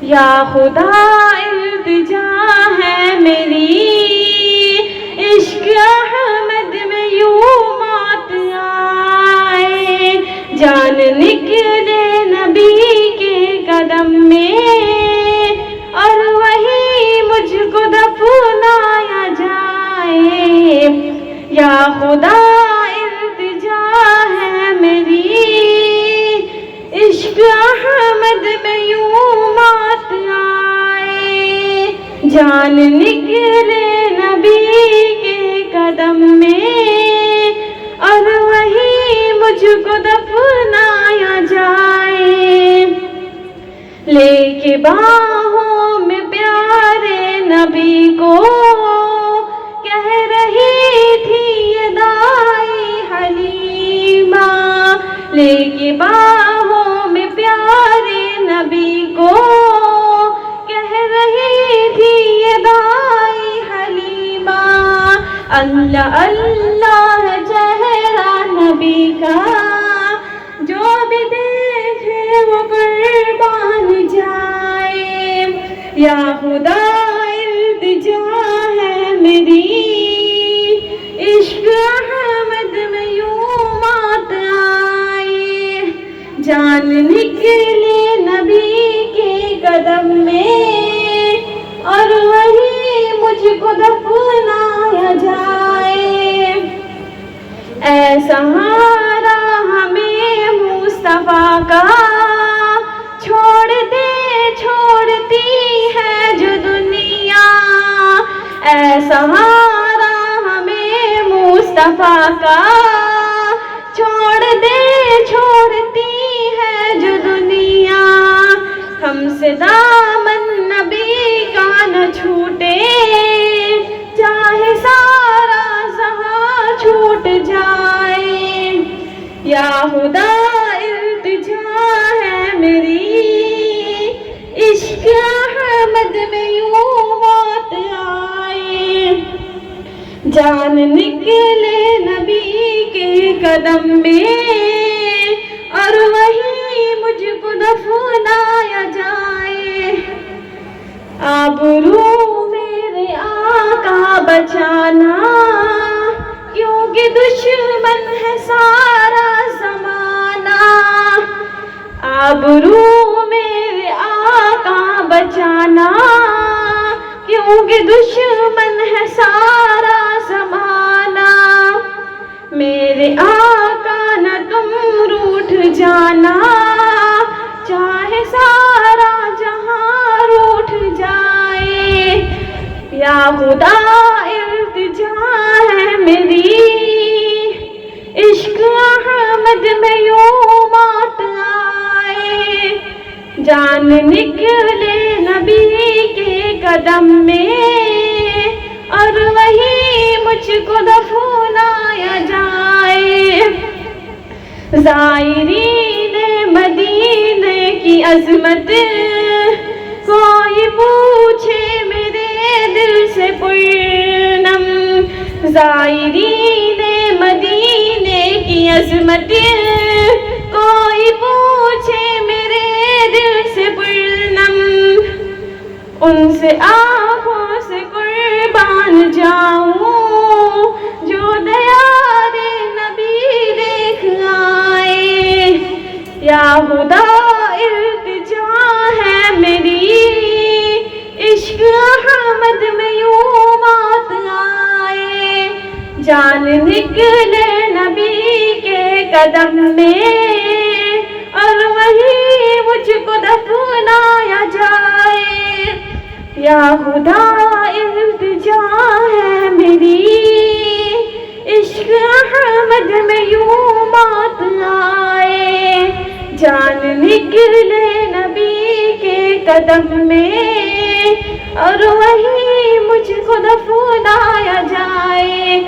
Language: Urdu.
یا خدا التجا ہے میری، عشق احمد میں یوں موت آئے، جان نکلے نبی کے قدم میں اور وہی مجھ کو دفنایا جائے۔ یا خدا التجا ہے میری، عشق احمد میں یوں موت آئے، جان نکلے نبی کے قدم میں اور وہی مجھ کو دفنایا جائے۔ لے کے باہوں میں پیارے نبی کو کہہ رہی تھی یہ دائی حلیمہ، لے کے باہوں میں پیارے نبی کو کہہ رہی تھی یہ دائی حلیمہ، اللہ اللہ ہے چہرہ نبی کا، جو بھی دیکھے وہ قربان جائے۔ یا خدا التجا ہے میری، عشق احمد میں یوں موت آئے، جان نکلے نبی کے قدم میں اور وہی مجھ کو دفنایا جائے۔ اے سہارا ہمیں مصطفیٰ کا، چھوڑتی ہے جو دنیا، اے سہارا ہمیں مصطفیٰ کا، چھوڑتی ہے جو دنیا، ہم سے دامن نبی کا نہ چھوٹے، چاہے سارا جہاں چھوٹ جائے۔ یا خدا التجا ہے میری، عشق احمد میں یوں موت آئے، جان نکلے نبی کے قدم میں اور وہی مجھ کو دفنایا جائے۔ آبرو میرے آقا بچانا، کیونکہ دشمن ہے سارا زمانہ، آبرو میرے آقا بچانا، کیونکہ دشمن ہے سارا زمانہ، میرے آقا نہ تم روٹھ جانا، چاہے سارا جہاں روٹھ جائے۔ یا خدا التجا ہے میری، عشق احمد میں یوں موت آئے، جان نکلے نبی کے قدم میں اور وہی مجھ کو دفنایا جائے۔ زائرین مدینے کی عظمت کوئی پوچھے میرے دل سے پرنم، زائرین مدینے کی عظمت کوئی پوچھے میرے دل سے پرنم، ان سے آنکھوں سے قربان جاؤں جو دیار نبی دیکھ آئے۔ یا خدا التجا ہے میری، عشق احمد میں یوں موت آئے، جان نکلے نبی کے قدم میں اور وہی مجھ کو دفنایا جائے۔ یا خدا التجا ہے میری، عشق احمد میں یوں موت آئے، جان نکلے نبی کے قدم میں اور وہی مجھ کو دفنایا جائے۔